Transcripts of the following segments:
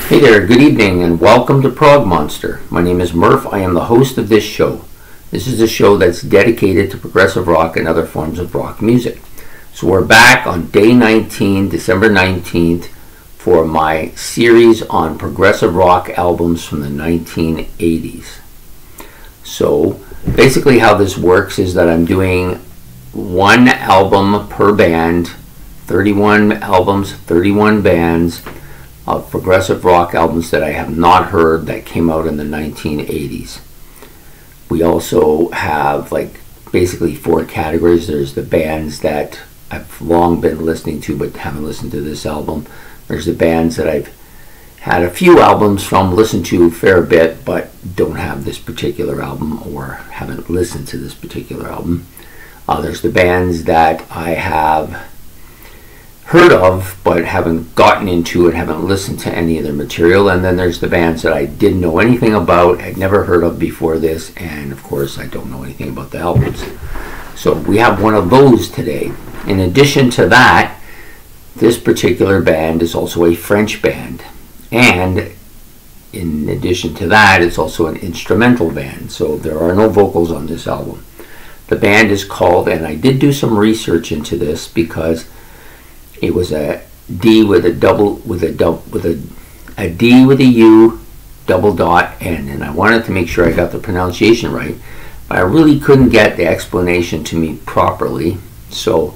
Hey there, good evening, and welcome to Prog Monster. My name is Murph. I am the host of this show. This is a show that's dedicated to progressive rock and other forms of rock music. So we're back on day 19, December 19th, for my series on progressive rock albums from the 1980s. So basically how this works is that I'm doing one album per band, 31 albums, 31 bands, of progressive rock albums that I have not heard that came out in the 1980s. We also have basically four categories. There's the bands that I've long been listening to but haven't listened to this album. There's the bands that I've had a few albums from, listened to a fair bit, but don't have this particular album or haven't listened to this particular album. There's the bands that I have heard of but haven't gotten into and haven't listened to any of their material, and then there's the bands that I didn't know anything about, had never heard of before this, and of course I don't know anything about the albums. So we have one of those today. In addition to that, this particular band is also a French band, and in addition to that, it's also an instrumental band, so there are no vocals on this album. The band is called, and I did do some research into this because it was a D with a D with a U, double dot N, and I wanted to make sure I got the pronunciation right, but I really couldn't get the explanation to me properly, so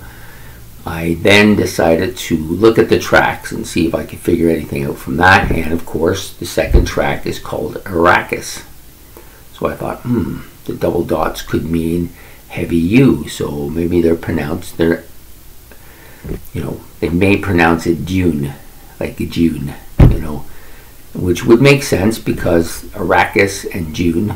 I then decided to look at the tracks and see if I could figure anything out from that, and of course the second track is called Arrakis. So I thought, the double dots could mean heavy U, so maybe they may pronounce it June, like a June, which would make sense because Arrakis and June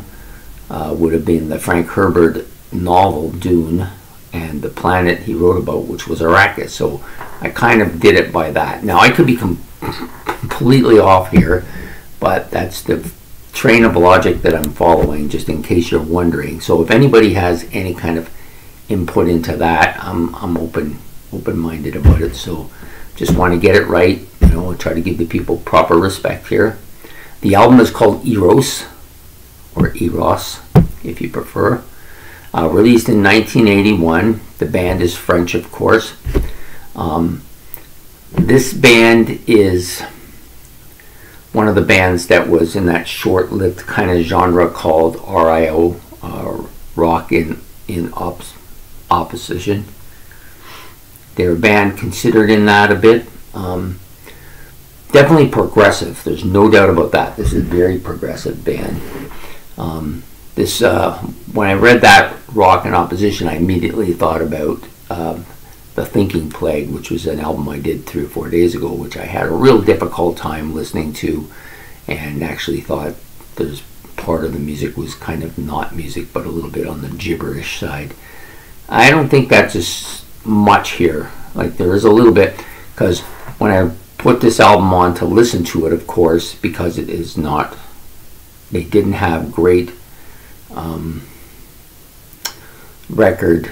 would have been the Frank Herbert novel Dune and the planet he wrote about, which was Arrakis. So I kind of did it by that. Now I could be completely off here, but that's the train of logic that I'm following, just in case you're wondering. So if anybody has any kind of input into that, I'm open-minded about it, so just want to get it right, try to give the people proper respect here. The album is called Eros, or Eros if you prefer, released in 1981. The band is French, of course. This band is one of the bands that was in that short-lived kind of genre called RIO, rock in opposition. They're a band considered in that a bit. Definitely progressive. There's no doubt about that. This is a very progressive band. When I read that rock in opposition, I immediately thought about The Thinking Plague, which was an album I did 3 or 4 days ago, which I had a real difficult time listening to, and actually thought there's part of the music was kind of not music, but a little bit on the gibberish side. I don't think that's as much here. There is a little bit, because when I put this album on to listen to it, of course, because it is not, they didn't have great record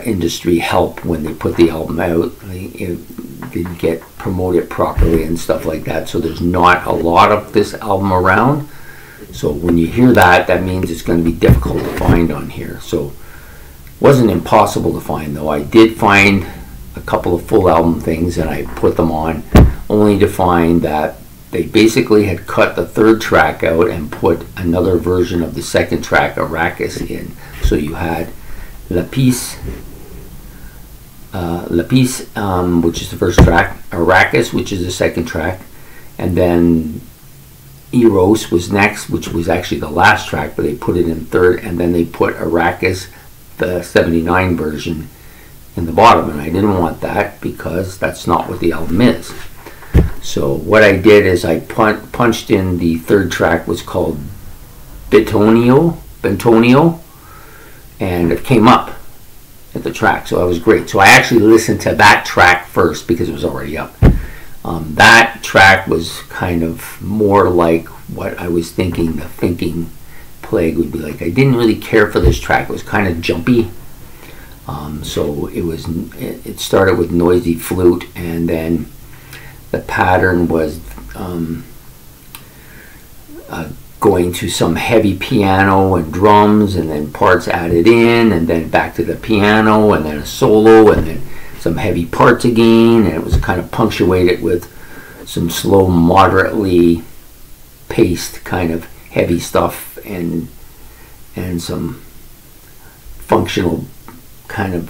industry help when they put the album out. It didn't get promoted properly and stuff like that, so there's not a lot of this album around. So when you hear that, that means it's going to be difficult to find on here. So wasn't impossible to find, though. I did find a couple of full album things, and I put them on, only to find that they basically had cut the third track out and put another version of the second track, Arrakis, in. So you had La Piece, which is the first track, Arrakis, which is the second track, and then Eros was next, which was actually the last track, but they put it in third, and then they put Arrakis, the 79 version, in the bottom, and I didn't want that because that's not what the album is. So what I did is I punched in the third track, was called Bentonio, and it came up at the track, so that was great. So I actually listened to that track first because it was already up. That track was kind of more like what I was thinking the Thinking Plague would be like. I didn't really care for this track. It was kind of jumpy. So it started with noisy flute, and then the pattern was going to some heavy piano and drums, and then parts added in, and then back to the piano, and then a solo, and then some heavy parts again, and it was kind of punctuated with some slow, moderately paced kind of heavy stuff, and some functional kind of,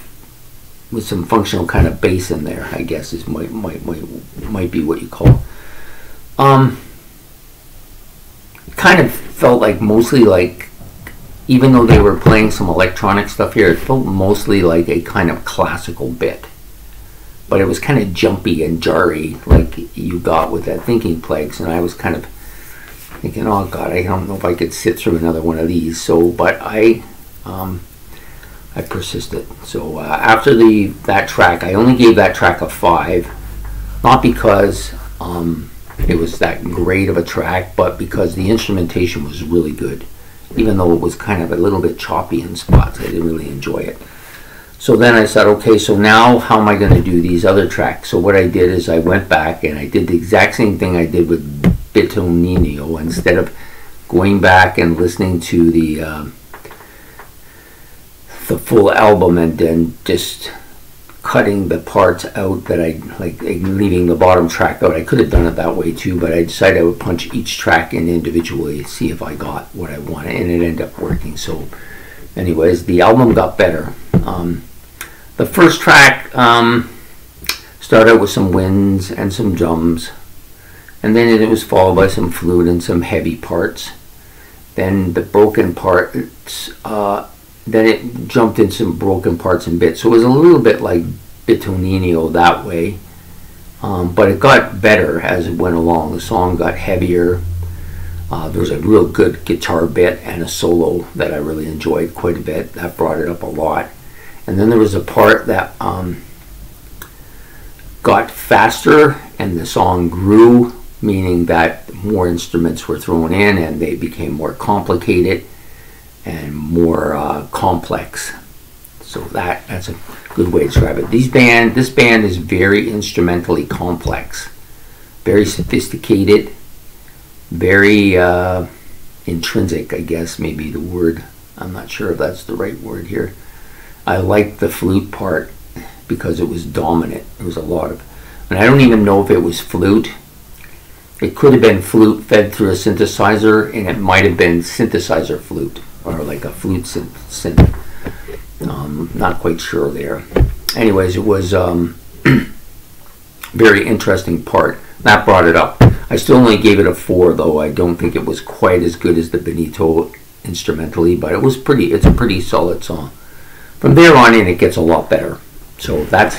with some functional kind of bass in there, I guess is might be what you call. Kind of felt like mostly like, even though they were playing some electronic stuff here, it felt mostly like a kind of classical bit. But it was kind of jumpy and jarry, like you got with that Thinking Plagues, and I was kind of thinking, oh God, I don't know if I could sit through another one of these. So, but I persisted. So after that track, I only gave that track a 5, not because it was that great of a track, but because the instrumentation was really good, even though it was kind of a little bit choppy in spots. I didn't really enjoy it. So then I said, okay, so now how am I going to do these other tracks? So what I did is I went back and I did the exact same thing I did with Bitonino. Instead of going back and listening to the full album and then just cutting the parts out that I like, leaving the bottom track out. I could have done it that way too, but I decided I would punch each track in individually, see if I got what I wanted, and it ended up working. So anyways, the album got better. The first track started with some winds and some drums, and then it was followed by some flute and some heavy parts. Then the broken parts, then it jumped in some broken parts and bits. So it was a little bit like Bitonino that way, but it got better as it went along. The song got heavier. There was a real good guitar bit and a solo that I really enjoyed quite a bit. That brought it up a lot. And then there was a part that got faster and the song grew, meaning that more instruments were thrown in and they became more complicated and more complex. So that's a good way to describe it. This band is very instrumentally complex, very sophisticated, very intrinsic, I guess maybe the word. I'm not sure if that's the right word here. I liked the flute part because it was dominant. There was a lot of, and I don't even know if it was flute. It could have been flute fed through a synthesizer, and it might have been synthesizer flute, or like a flute synth. Not quite sure there. Anyways, it was very interesting part. That brought it up. I still only gave it a 4, though. I don't think it was quite as good as the Benito instrumentally, but it was pretty. It's a pretty solid song. From there on in, it gets a lot better. So that's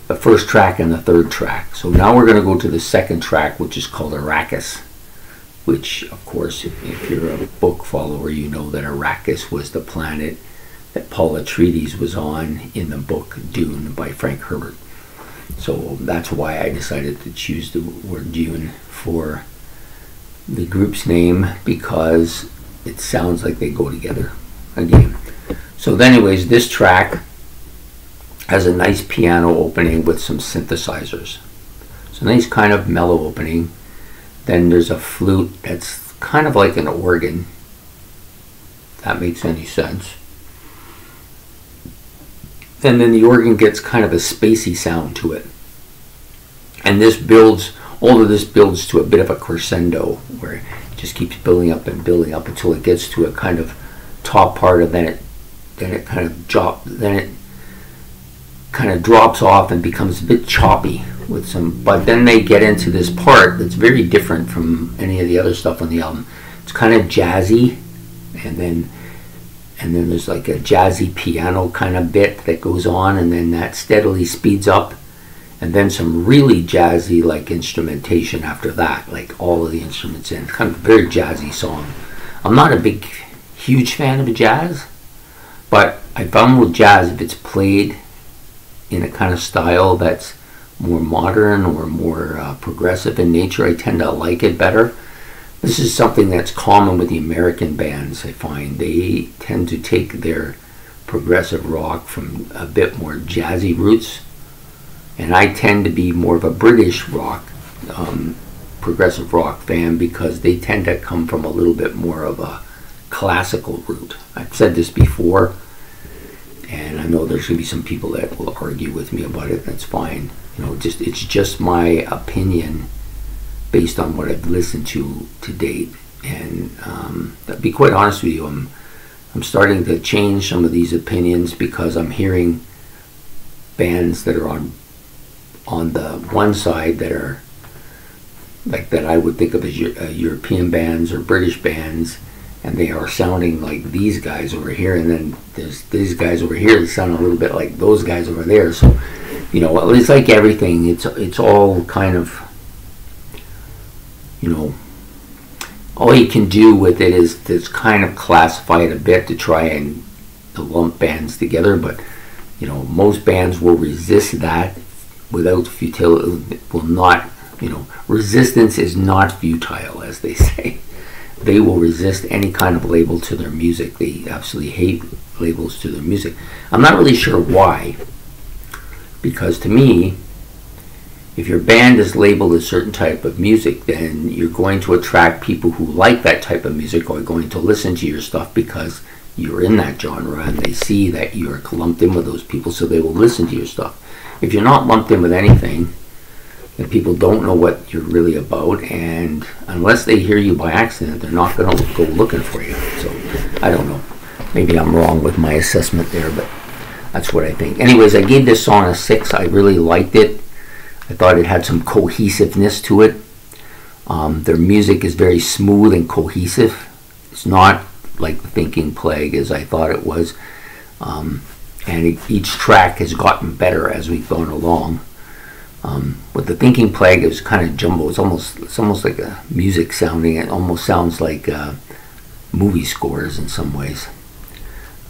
the first track and the third track. So now we're going to go to the second track, which is called Arrakis, which, of course, if you're a book follower, you know that Arrakis was the planet that Paul Atreides was on in the book Dune by Frank Herbert. So that's why I decided to choose the word Dune for the group's name, because it sounds like they go together again. So anyways, this track has a nice piano opening with some synthesizers. It's a nice kind of mellow opening. Then there's a flute that's kind of like an organ, if that makes any sense. And then the organ gets kind of a spacey sound to it. And this builds, all of this builds to a bit of a crescendo, where it just keeps building up and building up until it gets to a kind of top part, and then it kind of drops off and becomes a bit choppy with some, but then they get into this part that's very different from any of the other stuff on the album. It's kind of jazzy, and then there's like a jazzy piano kind of bit that goes on, and then that steadily speeds up, and then some really jazzy like instrumentation after that, like all of the instruments in. Kind of a very jazzy song. I'm not a big huge fan of jazz, but I found with jazz, if it's played in a kind of style that's more modern or more progressive in nature, I tend to like it better. This is something that's common with the American bands, I find. They tend to take their progressive rock from a bit more jazzy roots, and I tend to be more of a British rock progressive rock fan because they tend to come from a little bit more of a classical route. I've said this before, and I know there's going to be some people that will argue with me about it. That's fine. You know, it's just my opinion based on what I've listened to date. And to be quite honest with you, I'm starting to change some of these opinions because I'm hearing bands that are on the one side that are like that I would think of as European bands or British bands, and they are sounding like these guys over here, and then there's these guys over here that sound a little bit like those guys over there. So, you know, it's like everything. It's all kind of, you know, all you can do with it is to kind of classify it a bit to try and lump bands together. But, you know, most bands will resist that without futility. Will not, you know, resistance is not futile, as they say. They will resist any kind of label to their music. They absolutely hate labels to their music. I'm not really sure why, because to me, if your band is labeled a certain type of music, then you're going to attract people who like that type of music or are going to listen to your stuff because you're in that genre and they see that you're lumped in with those people, so they will listen to your stuff. If you're not lumped in with anything, then people don't know what you're really about, and unless they hear you by accident, they're not going to go looking for you. So, I don't know. Maybe I'm wrong with my assessment there, but that's what I think. Anyways, I gave this song a 6. I really liked it. I thought it had some cohesiveness to it. Their music is very smooth and cohesive. It's not like the Thinking Plague as I thought it was. And each track has gotten better as we've gone along. With the Thinking Plague, it was kind of jumbo. It's almost like a music sounding. It almost sounds like movie scores in some ways.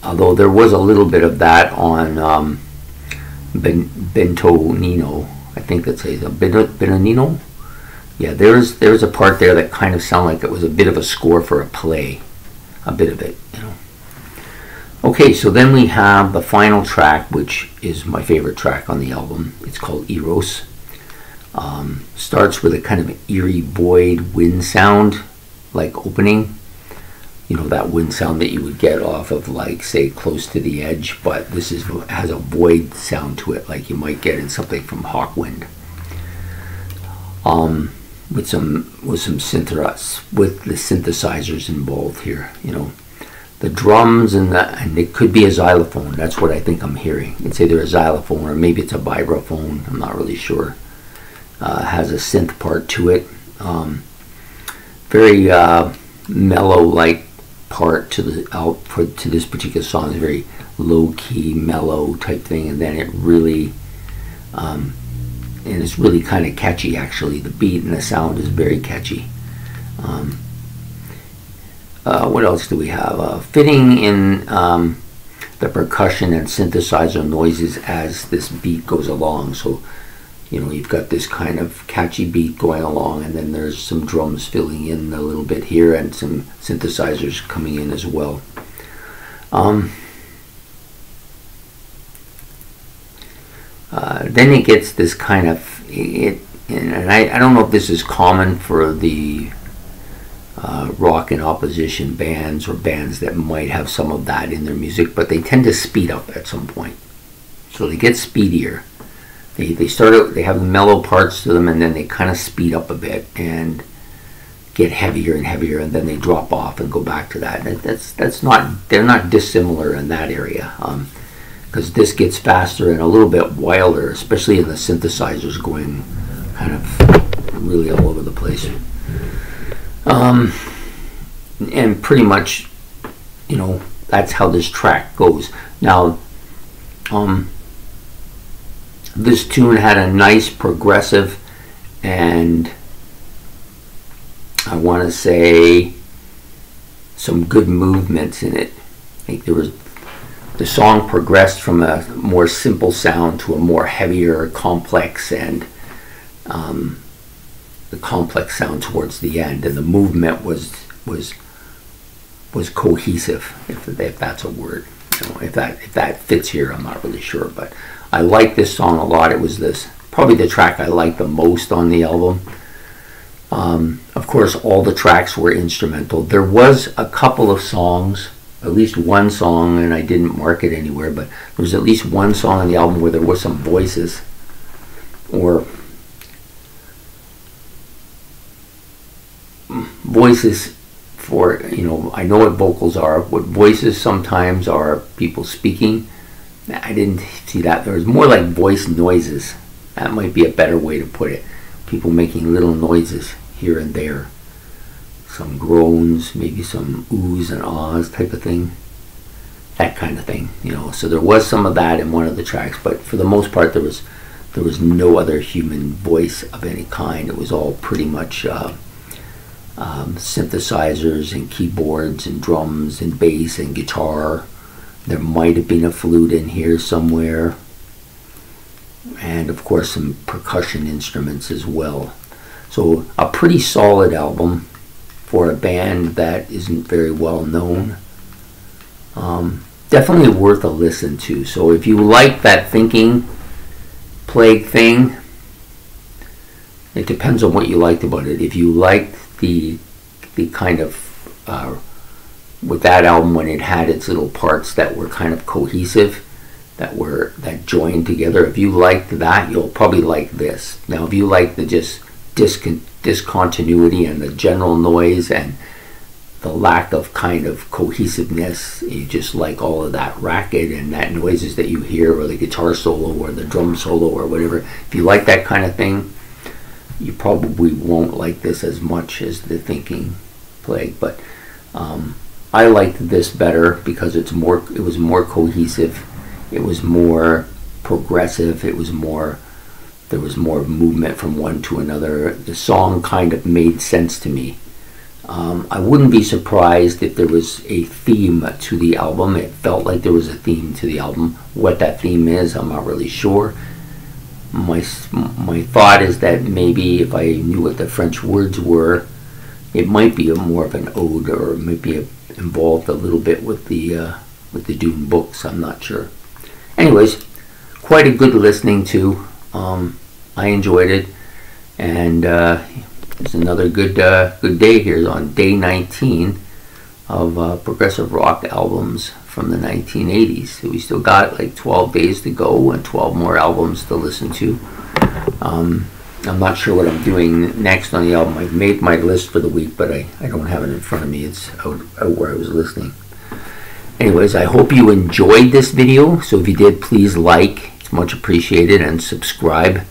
Although there was a little bit of that on Bento Nino. I think that's a Benonino. Yeah, there's a part there that kind of sounded like it was a bit of a score for a play. A bit of it, you know. Okay, so then we have the final track, which is my favorite track on the album. It's called Eros. Starts with a kind of eerie void wind sound, like opening. You know, that wind sound that you would get off of, like, say, Close to the Edge, but this has a void sound to it, like you might get in something from Hawkwind. With the synthesizers involved here, you know. The drums and it could be a xylophone. That's what I think I'm hearing. It's either a xylophone or maybe it's a vibraphone. I'm not really sure. Has a synth part to it. Very mellow-like part to this particular song. It's a very low-key, mellow type thing, and then it really, and it's really kind of catchy. Actually, the beat and the sound is very catchy. What else do we have? Fitting in the percussion and synthesizer noises as this beat goes along. So, you know, you've got this kind of catchy beat going along, and then there's some drums filling in a little bit here and some synthesizers coming in as well. Then it gets this kind of, and I don't know if this is common for the rock and opposition bands or bands that might have some of that in their music, but they tend to speed up at some point. So they get speedier. They have the mellow parts to them, and then they kind of speed up a bit and get heavier and heavier, and then they drop off and go back to that. They're not dissimilar in that area, because this gets faster and a little bit wilder, especially in the synthesizers going kind of really all over the place. And pretty much, you know, that's how this track goes. Now, this tune had a nice progressive and I want to say some good movements in it. Like the song progressed from a more simple sound to a more heavier, complex, and the complex sound towards the end, and the movement was cohesive, if that's a word. You know, if that fits here, I'm not really sure, but I like this song a lot. It was probably the track I liked the most on the album. Of course, all the tracks were instrumental. There was a couple of songs, at least one song, and I didn't mark it anywhere, but there was at least one song on the album where there were some voices, or voices for, I know what vocals are. What voices sometimes are people speaking. I didn't see that. There was more like voice noises. That might be a better way to put it. People making little noises here and there. Some groans, maybe some oohs and ahs type of thing. That kind of thing, So there was some of that in one of the tracks, but for the most part there was no other human voice of any kind. It was all pretty much synthesizers and keyboards and drums and bass and guitar. There might have been a flute in here somewhere, and of course some percussion instruments as well. So a pretty solid album for a band that isn't very well known. Definitely worth a listen to. So if you like that Thinking Plague thing, it depends on what you liked about it. If you liked the kind of with that album, when it had its little parts that were kind of cohesive, that joined together, if you liked that, you'll probably like this. Now if you like the just discontinuity and the general noise and the lack of kind of cohesiveness, you just like all of that racket and that noises that you hear, or the guitar solo or the drum solo or whatever, if you like that kind of thing, you probably won't like this as much as the Thinking Plague. But I liked this better because it was more cohesive, it was more progressive, there was more movement from one to another. The song kind of made sense to me. I wouldn't be surprised if there was a theme to the album. It felt like there was a theme to the album. What that theme is, I'm not really sure. My thought is that maybe if I knew what the French words were, it might be more of an ode, or maybe involved a little bit with the Dune books. I'm not sure. Anyways, quite a good listening to. I enjoyed it, and it's another good day here on day 19 of progressive rock albums from the 1980s. So we still got like 12 days to go and 12 more albums to listen to. I'm not sure what I'm doing next on the album. I've made my list for the week, but I don't have it in front of me. It's out where I was listening. Anyways, I hope you enjoyed this video. So if you did, please like. It's much appreciated, and subscribe.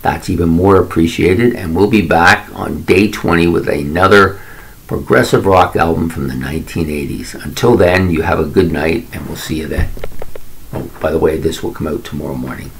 That's even more appreciated. And we'll be back on day 20 with another progressive rock album from the 1980s. Until then, you have a good night, and we'll see you then. Oh, by the way, this will come out tomorrow morning.